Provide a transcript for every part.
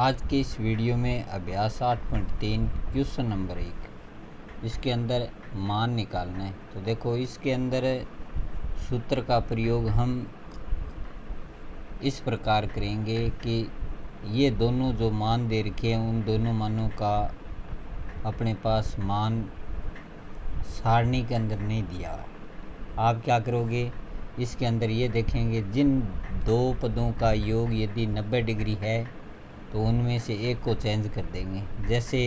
आज के इस वीडियो में अभ्यास 8.3 क्वेश्चन नंबर 1 इसके अंदर मान निकालना है। तो देखो इसके अंदर सूत्र का प्रयोग हम इस प्रकार करेंगे कि ये दोनों जो मान दे रखे हैं उन दोनों मानों का अपने पास मान सारणी के अंदर नहीं दिया। आप क्या करोगे, इसके अंदर ये देखेंगे जिन दो पदों का योग यदि 90 डिग्री है तो उनमें से एक को चेंज कर देंगे। जैसे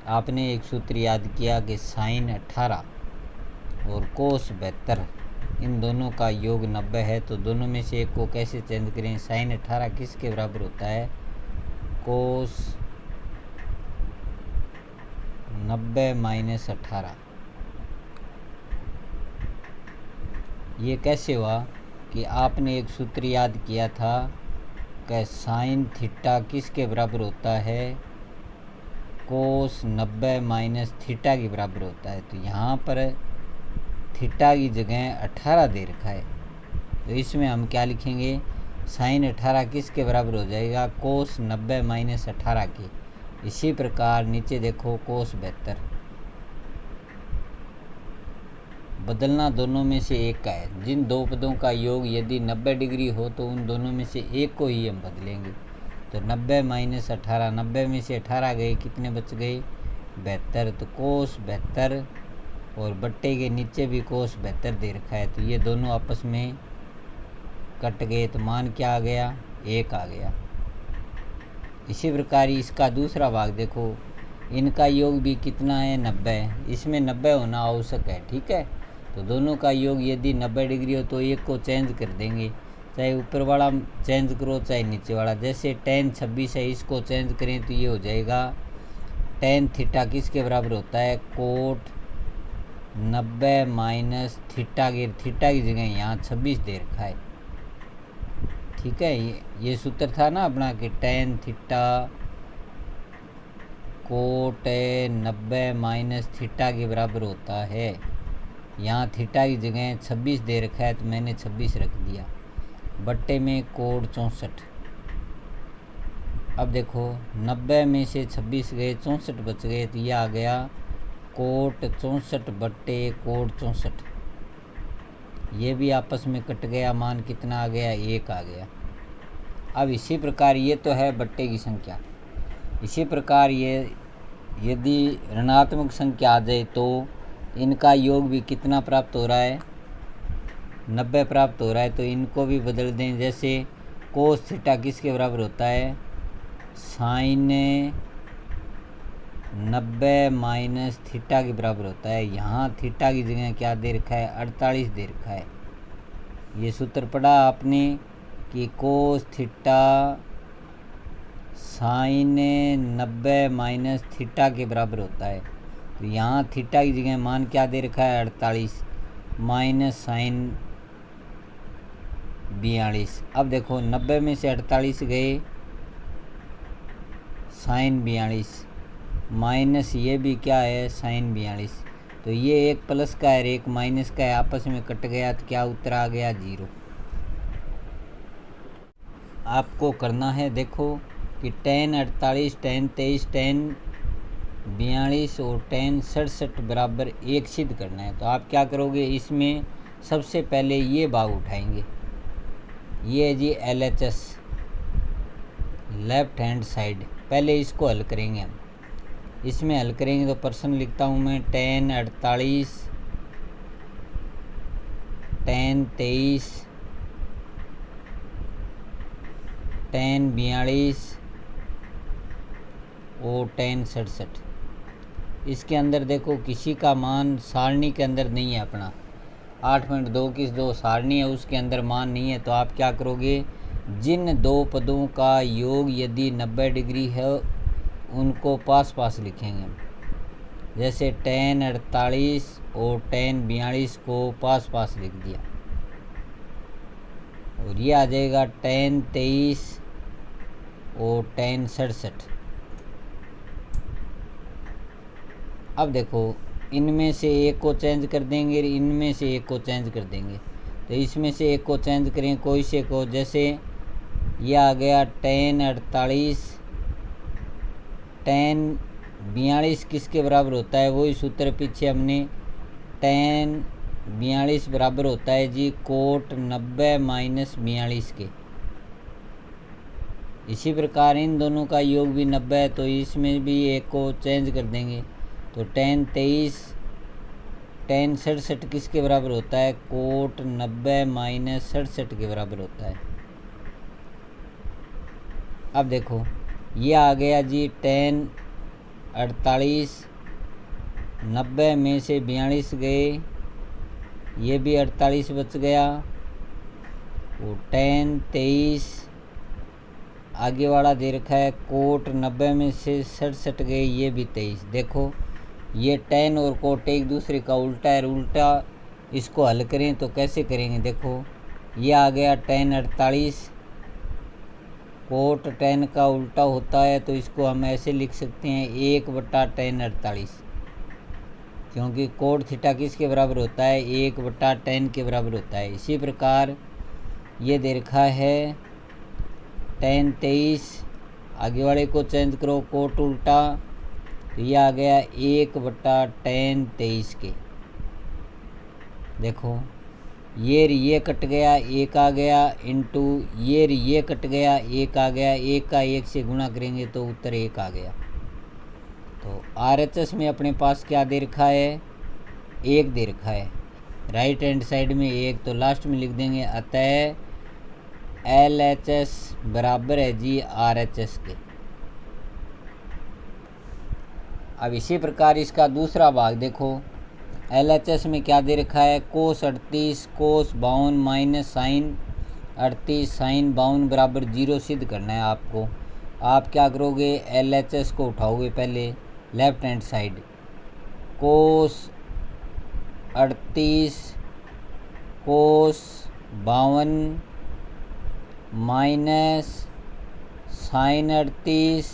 आपने एक सूत्र याद किया कि साइन 18 और कोस 72 इन दोनों का योग 90 है, तो दोनों में से एक को कैसे चेंज करें। साइन 18 किसके बराबर होता है, कोस 90 माइनस 18। ये कैसे हुआ कि आपने एक सूत्र याद किया था कि साइन थीटा किसके बराबर होता है, कोस 90 माइनस थीटा के बराबर होता है। तो यहाँ पर थीटा की जगह 18 दे रखा है, तो इसमें हम क्या लिखेंगे, साइन 18 किसके बराबर हो जाएगा, कोस 90 माइनस 18 के। इसी प्रकार नीचे देखो कोस 72, बदलना दोनों में से एक का है। जिन दो पदों का योग यदि 90 डिग्री हो तो उन दोनों में से एक को ही हम बदलेंगे। तो 90 माइनस 18, 90 में से 18 गए, कितने बच गए, 72। तो कोस 72 और बट्टे के नीचे भी कोस 72 दे रखा है, तो ये दोनों आपस में कट गए, तो मान क्या आ गया, 1 आ गया। इसी प्रकार इसका दूसरा भाग देखो, इनका योग भी कितना है, 90। इसमें 90 होना आवश्यक है, ठीक है। तो दोनों का योग यदि 90 डिग्री हो तो एक को चेंज कर देंगे, चाहे ऊपर वाला चेंज करो चाहे नीचे वाला। जैसे tan 26 है, इसको चेंज करें तो ये हो जाएगा tan थीटा किसके बराबर होता है, कोट 90 माइनस थीटा की जगह यहाँ 26 दे रखा है, ठीक है। ये सूत्र था ना अपना कि tan theta coat 90 minus theta के बराबर होता है। यहाँ थीटा की जगह 26 दे रखा है, तो मैंने 26 रख दिया, बट्टे में कोड 64। अब देखो 90 में से 26 गए, 64 बच गए, तो यह आ गया कोट 64 बट्टे कोड 64। ये भी आपस में कट गया, मान कितना आ गया, 1 आ गया। अब इसी प्रकार ये तो है बट्टे की संख्या। इसी प्रकार ये यदि ऋणात्मक संख्या आ जाए तो इनका योग भी कितना प्राप्त हो रहा है, 90 प्राप्त हो रहा है, तो इनको भी बदल दें। जैसे कोस थीटा किसके बराबर होता है, साइन 90 माइनस थीटा के बराबर होता है। यहाँ थीटा की जगह क्या दे रखा है, 48 दे रखा है। ये सूत्र पढ़ा आपने कि cos theta sine 90 minus theta के बराबर होता है। तो यहाँ थीटा की जगह मान क्या दे रखा है, 48 माइनस साइन 42। अब देखो 90 में से 48 गए, साइन 42 माइनस ये भी क्या है, साइन 42। तो ये एक प्लस का है एक माइनस का है, आपस में कट गया, तो क्या उत्तर आ गया, 0। आपको करना है देखो कि tan 48, tan 23, tan 42 और tan 67 बराबर 1 सिद्ध करना है। तो आप क्या करोगे, इसमें सबसे पहले ये भाग उठाएंगे, ये है जी LHS लेफ्ट हैंड साइड। पहले इसको हल करेंगे हम। इसमें हल करेंगे तो प्रश्न लिखता हूँ मैं, tan 48, tan 23, tan 42 और tan 67। इसके अंदर देखो किसी का मान सारणी के अंदर नहीं है, अपना 8.2 की जो सारणी है उसके अंदर मान नहीं है। तो आप क्या करोगे, जिन दो पदों का योग यदि 90 डिग्री है उनको पास पास लिखेंगे। जैसे tan 48 और tan 42 को पास पास लिख दिया, और ये आ जाएगा tan 23 और tan 67। अब देखो इनमें से एक को चेंज कर देंगे, इनमें से एक को चेंज कर देंगे। तो इसमें से एक को चेंज करें, कोई से को, जैसे ये आ गया tan 48, tan 42 किसके बराबर होता है, वही सूत्र पीछे हमने, tan 42 बराबर होता है जी कोट 90 माइनस 42 के। इसी प्रकार इन दोनों का योग भी 90 है, तो इसमें भी एक को चेंज कर देंगे, तो tan 23 tan 67 किसके बराबर होता है, कोट 90 माइनस 67 के बराबर होता है। अब देखो ये आ गया जी tan 48, 90 में से 42 गए, ये भी 48 बच गया, वो tan 23 आगे वाला दे रखा है कोट 90 में से 67 गए, ये भी 23। देखो ये tan और कोट एक दूसरे का उल्टा है, उल्टा इसको हल करें तो कैसे करेंगे, देखो ये आ गया tan 48, कोट tan का उल्टा होता है, तो इसको हम ऐसे लिख सकते हैं 1/tan 48, क्योंकि कोट थीटा किसके बराबर होता है, 1/tan के बराबर होता है। इसी प्रकार ये दे रखा है tan 23, आगे वाले को चेंज करो कोट उल्टा, तो ये आ गया 1/tan 23 के। देखो ये कट गया, एक आ गया, इंटू ये कट गया, एक आ गया, एक का एक से गुणा करेंगे तो उत्तर 1 आ गया। तो RHS में अपने पास क्या दे रखा है, 1 दे रखा है, राइट हैंड साइड में 1, तो लास्ट में लिख देंगे अतः LHS बराबर है जी RHS के। अब इसी प्रकार इसका दूसरा भाग देखो, LHS में क्या दे रखा है, कोस 38 कोस 52 माइनस साइन 38 साइन 52 बराबर 0 सिद्ध करना है आपको। आप क्या करोगे, LHS को उठाओगे पहले लेफ्ट हैंड साइड, कोस 38 कोस 52 माइनस साइन 38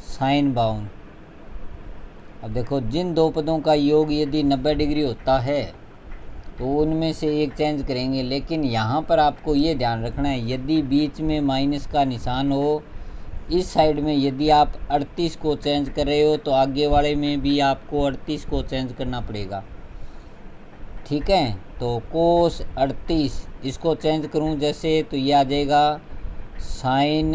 साइन 52। अब देखो जिन दो पदों का योग यदि 90 डिग्री होता है तो उनमें से एक चेंज करेंगे, लेकिन यहाँ पर आपको ये ध्यान रखना है यदि बीच में माइनस का निशान हो, इस साइड में यदि आप 38 को चेंज कर रहे हो तो आगे वाले में भी आपको 38 को चेंज करना पड़ेगा, ठीक है। तो कोस 38 इसको चेंज करूं जैसे, तो ये आ जाएगा साइन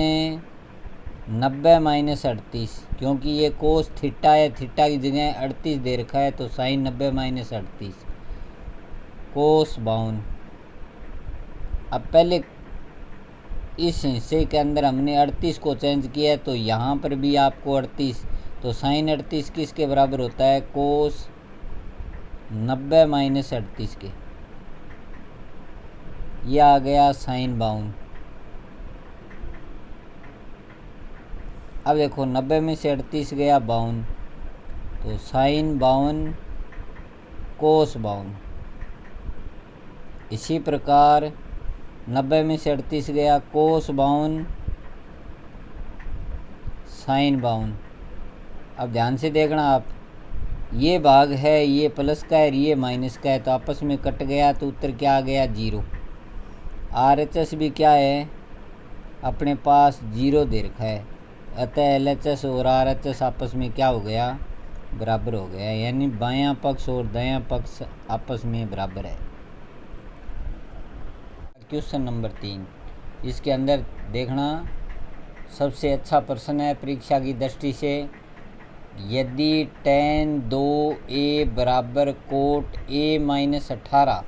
90 माइनस 38, क्योंकि ये कोस थीटा है, थीटा की जगह 38 दे रखा है, तो साइन 90 माइनस 38 कोस 52। अब पहले इस हिस्से के अंदर हमने 38 को चेंज किया है, तो यहाँ पर भी आपको 38, तो साइन 38 किसके बराबर होता है, कोस 90 माइनस 38 के। ये आ गया साइन 52। अब देखो 90 में से 38 गया 52, तो साइन 52 कोस 52। इसी प्रकार 90 में से 38 गया कोस 52 साइन 52। अब ध्यान से देखना आप, ये भाग है ये प्लस का है, ये माइनस का है, तो आपस में कट गया, तो उत्तर क्या आ गया 0। RHS भी क्या है, अपने पास 0 दे रखा है, अतः LHS और RHS आपस में क्या हो गया, बराबर हो गया, यानी बायां पक्ष और दायां पक्ष आपस में बराबर है। क्वेश्चन नंबर 3, इसके अंदर देखना सबसे अच्छा प्रश्न है परीक्षा की दृष्टि से। यदि tan 2a बराबर कोट a माइनस 18,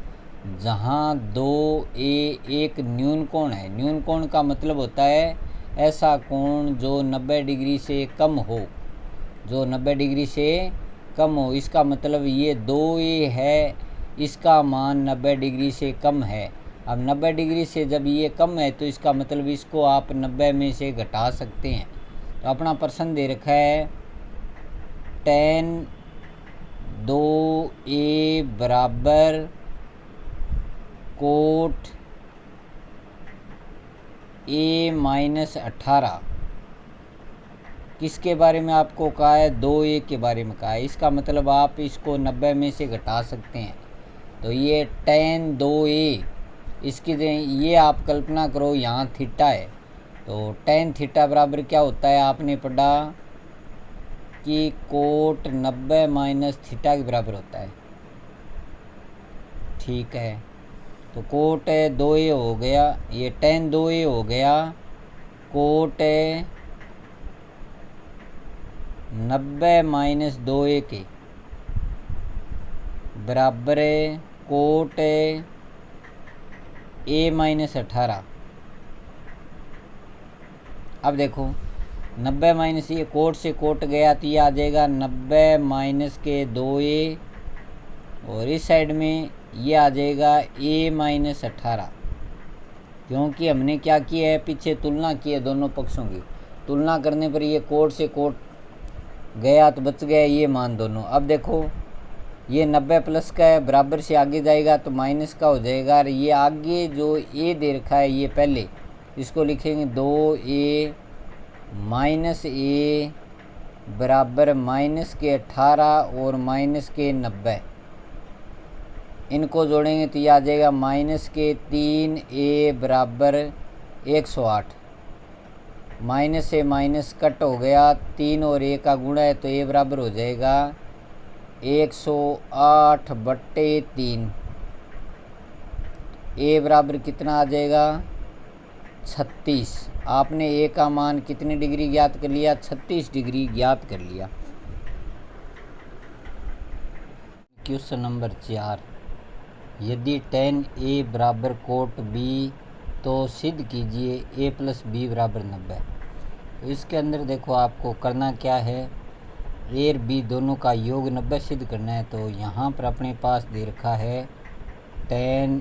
जहाँ 2a एक न्यून कोण है, न्यून कोण का मतलब होता है ऐसा कोण जो 90 डिग्री से कम हो, जो 90 डिग्री से कम हो, इसका मतलब ये 2a है, इसका मान 90 डिग्री से कम है। अब 90 डिग्री से जब ये कम है तो इसका मतलब इसको आप 90 में से घटा सकते हैं। तो अपना प्रश्न दे रखा है tan 2a बराबर कोट a माइनस 18, किसके बारे में आपको कहा है, 2a के बारे में कहा है। इसका मतलब आप इसको 90 में से घटा सकते हैं। तो ये tan 2a इसकी ये आप कल्पना करो यहाँ थीटा है, तो टेन थीटा बराबर क्या होता है, आपने पढ़ा कि कोट 90 माइनस थीटा के बराबर होता है। ठीक है, तो कोट 2a हो गया, ये टेन 2a हो गया, कोट 90 माइनस 2a के बराबर कोट a माइनस 18। अब देखो 90 माइनस ये कोट से कोट गया तो ये आ जाएगा 90 माइनस के 2a, और इस साइड में ये आ जाएगा a माइनस 18, क्योंकि हमने क्या किया है, पीछे तुलना की है दोनों पक्षों की। तुलना करने पर ये कोट से कोट गया तो बच गया ये मान दोनों। अब देखो ये 90 प्लस का है, बराबर से आगे जाएगा तो माइनस का हो जाएगा, और ये आगे जो a दे रखा है ये पहले इसको लिखेंगे 2a माइनस a बराबर माइनस के 18 और माइनस के 90, इनको जोड़ेंगे तो ये आ जाएगा माइनस के 3a बराबर 108। माइनस से माइनस कट हो गया, 3 और a का गुणा है तो a बराबर हो जाएगा 108/3। a बराबर कितना आ जाएगा 36। आपने a का मान कितनी डिग्री ज्ञात कर लिया, 36 डिग्री ज्ञात कर लिया। क्वेश्चन नंबर 4, यदि tan a बराबर कोट b तो सिद्ध कीजिए a प्लस b बराबर 90। तो इसके अंदर देखो आपको करना क्या है, a और b दोनों का योग 90 सिद्ध करना है। तो यहाँ पर अपने पास दे रखा है tan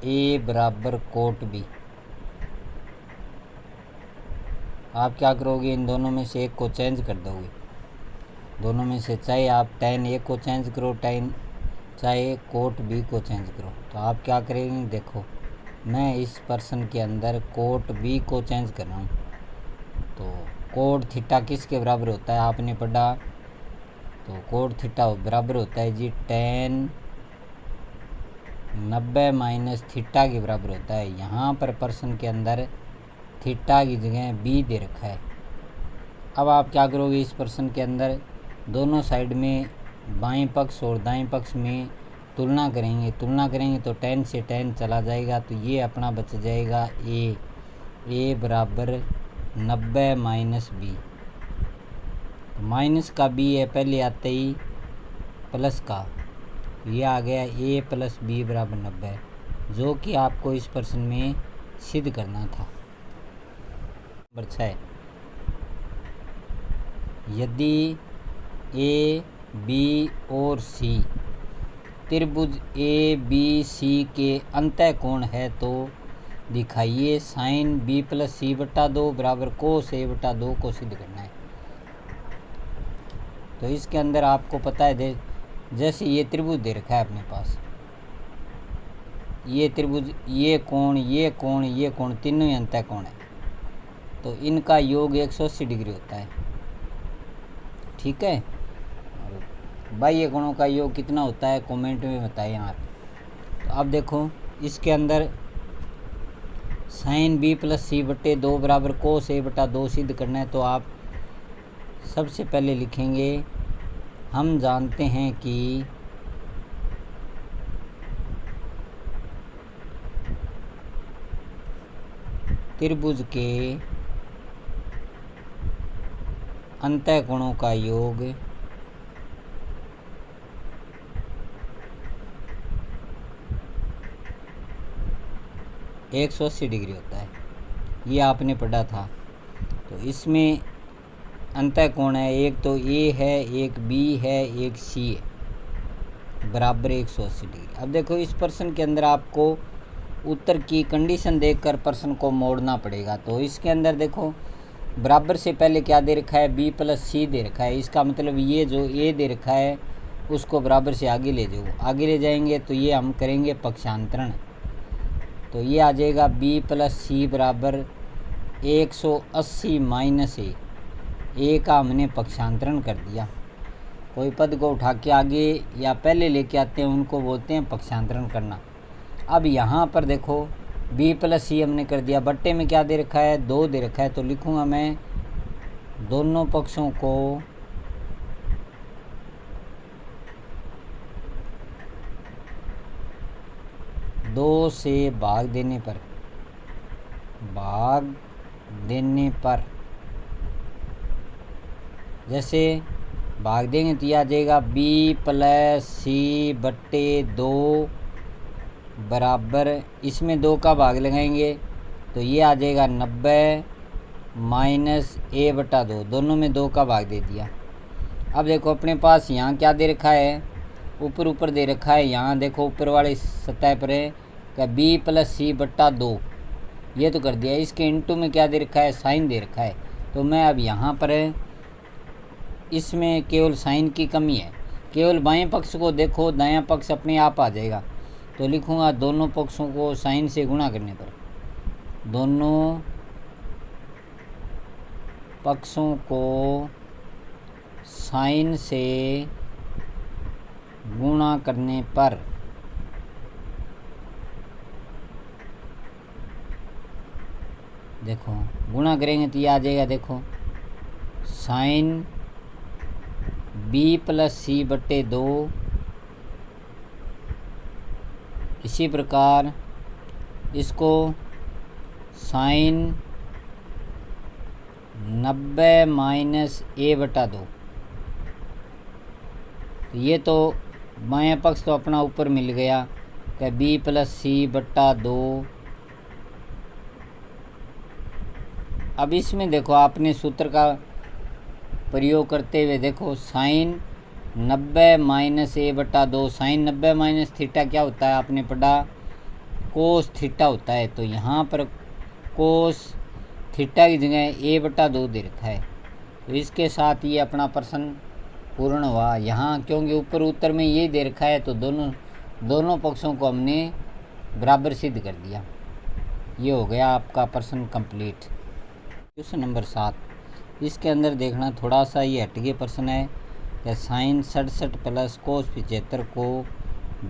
a बराबर कोट b। आप क्या करोगे, इन दोनों में से एक को चेंज कर दोगे, दोनों में से चाहे आप tan a को चेंज करो, चाहे कोट b को चेंज करो। तो आप क्या करेंगे, देखो मैं इस पर्सन के अंदर कोट b को चेंज कर रहा हूँ। तो कोट थीटा किसके बराबर होता है, आपने पढ़ा, तो कोट थीटा बराबर होता है जी tan 90 माइनस थीटा के बराबर होता है। यहाँ पर पर्सन के अंदर थीटा की जगह b दे रखा है। अब आप क्या करोगे, इस पर्सन के अंदर दोनों साइड में बाएं पक्ष और दाएं पक्ष में तुलना करेंगे तो tan से tan चला जाएगा, तो ये अपना बच जाएगा a बराबर 90 माइनस b। माइनस का b है पहले आते ही प्लस का, ये आ गया a प्लस b बराबर 90, जो कि आपको इस प्रश्न में सिद्ध करना था। नंबर 6, यदि a b और c त्रिभुज a b c के अंतःकोण है तो दिखाइए साइन b प्लस c बटा 2 बराबर कोस a बटा 2 को सिद्ध करना है। तो इसके अंदर आपको पता है जैसे ये त्रिभुज दे रखा है अपने पास, ये त्रिभुज ये कोण तीनों ही अंतःकोण है, तो इनका योग 180 डिग्री होता है। ठीक है, बाह्य कोणों का योग कितना होता है कमेंट में बताइए आप। तो अब देखो इसके अंदर साइन b प्लस c बटे 2 बराबर कोस a बटा 2 सिद्ध करना है। तो आप सबसे पहले लिखेंगे, हम जानते हैं कि त्रिभुज के अंतःकोणों का योग 180 डिग्री होता है, ये आपने पढ़ा था। तो इसमें अंतःकोण है, एक तो a है, एक b है, एक c है, बराबर 180 डिग्री। अब देखो इस प्रश्न के अंदर आपको उत्तर की कंडीशन देखकर प्रश्न को मोड़ना पड़ेगा। तो इसके अंदर देखो बराबर से पहले क्या दे रखा है, b प्लस c दे रखा है। इसका मतलब ये जो a दे रखा है उसको बराबर से आगे ले जाओ, आगे ले जाएंगे तो ये हम करेंगे पक्षांतरण। तो ये आ जाएगा b प्लस सी बराबर 180 माइनस a का हमने पक्षांतरण कर दिया। कोई पद को उठा के आगे या पहले लेके आते हैं उनको बोलते हैं पक्षांतरण करना। अब यहाँ पर देखो b प्लस सी हमने कर दिया, बट्टे में क्या दे रखा है 2 दे रखा है, तो लिखूँगा मैं दोनों पक्षों को दो से भाग देने पर जैसे भाग देंगे तो यह आ जाएगा b प्लस सी बट्टे 2 बराबर, इसमें 2 का भाग लगाएंगे तो ये आ जाएगा 90 माइनस a बटा 2, दोनों में 2 का भाग दे दिया। अब देखो अपने पास यहाँ क्या दे रखा है, ऊपर दे रखा है, यहाँ देखो ऊपर वाली सतह पर है क्या b प्लस सी बट्टा 2, ये तो कर दिया। इसके इनटू में क्या दे रखा है साइन दे रखा है, तो मैं अब यहाँ पर इसमें केवल साइन की कमी है, केवल बाएं पक्ष को देखो, दायां पक्ष अपने आप आ जाएगा, तो लिखूँगा दोनों पक्षों को साइन से गुणा करने पर, दोनों पक्षों को साइन से गुणा करने पर देखो गुणा करेंगे तो ये आ जाएगा, देखो साइन b प्लस सी बट्टे 2, इसी प्रकार इसको साइन 90 माइनस a बटा 2, ये तो बायां पक्ष तो अपना ऊपर मिल गया क्या b प्लस सी बट्टा 2। अब इसमें देखो आपने सूत्र का प्रयोग करते हुए देखो साइन 90 माइनस a बटा 2, साइन 90 माइनस थीटा क्या होता है आपने पढ़ा कोस थीटा होता है, तो यहाँ पर कोस थीटा की जगह a बटा 2 दे रखा है, तो इसके साथ ये अपना प्रश्न पूर्ण हुआ। यहाँ क्योंकि ऊपर उत्तर में ये दे रखा है तो दोनों पक्षों को हमने बराबर सिद्ध कर दिया। ये हो गया आपका प्रश्न कंप्लीट। क्वेश्चन नंबर 7, इसके अंदर देखना थोड़ा सा ये हटके प्रश्न है कि साइन 67 प्लस कोस 75 को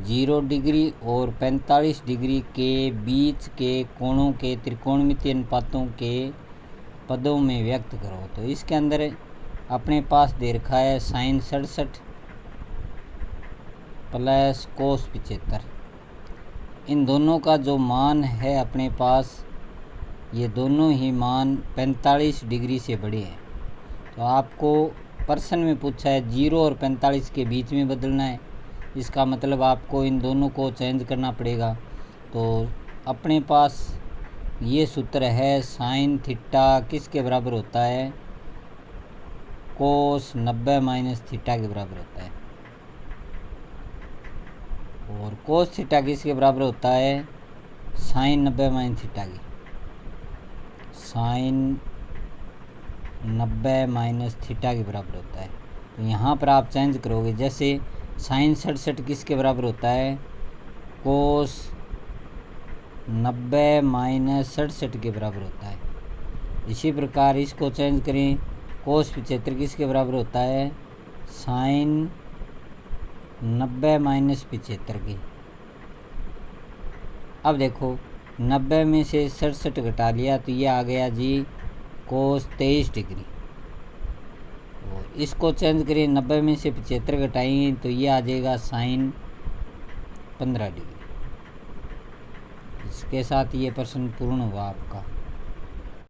0 डिग्री और 45 डिग्री के बीच के कोणों के त्रिकोणमितीय अनुपातों के पदों में व्यक्त करो। तो इसके अंदर अपने पास दे रखा है साइन 67 प्लस कोस 75, इन दोनों का जो मान है अपने पास ये दोनों ही मान 45 डिग्री से बड़े हैं, तो आपको प्रश्न में पूछा है 0 और 45 के बीच में बदलना है, इसका मतलब आपको इन दोनों को चेंज करना पड़ेगा। तो अपने पास ये सूत्र है साइन थीटा किसके बराबर होता है कोस 90 माइनस थीटा के बराबर होता है, और कोस थीटा किसके बराबर होता है साइन 90 माइनस थीटा की, साइन 90 माइनस थीटा के बराबर होता है। तो यहाँ पर आप चेंज करोगे, जैसे साइन 67 किसके बराबर होता है कोस 90 माइनस 67 के बराबर होता है। इसी प्रकार इसको चेंज करें, कोस 75 किसके बराबर होता है साइन 90 माइनस 75 की। अब देखो 90 में से 67 घटा लिया तो ये आ गया जी कोस 23 डिग्री, और इसको चेंज करें 90 में से 75 घटाएंगे तो ये आ जाएगा साइन 15 डिग्री। इसके साथ ये प्रश्न पूर्ण हुआ आपका।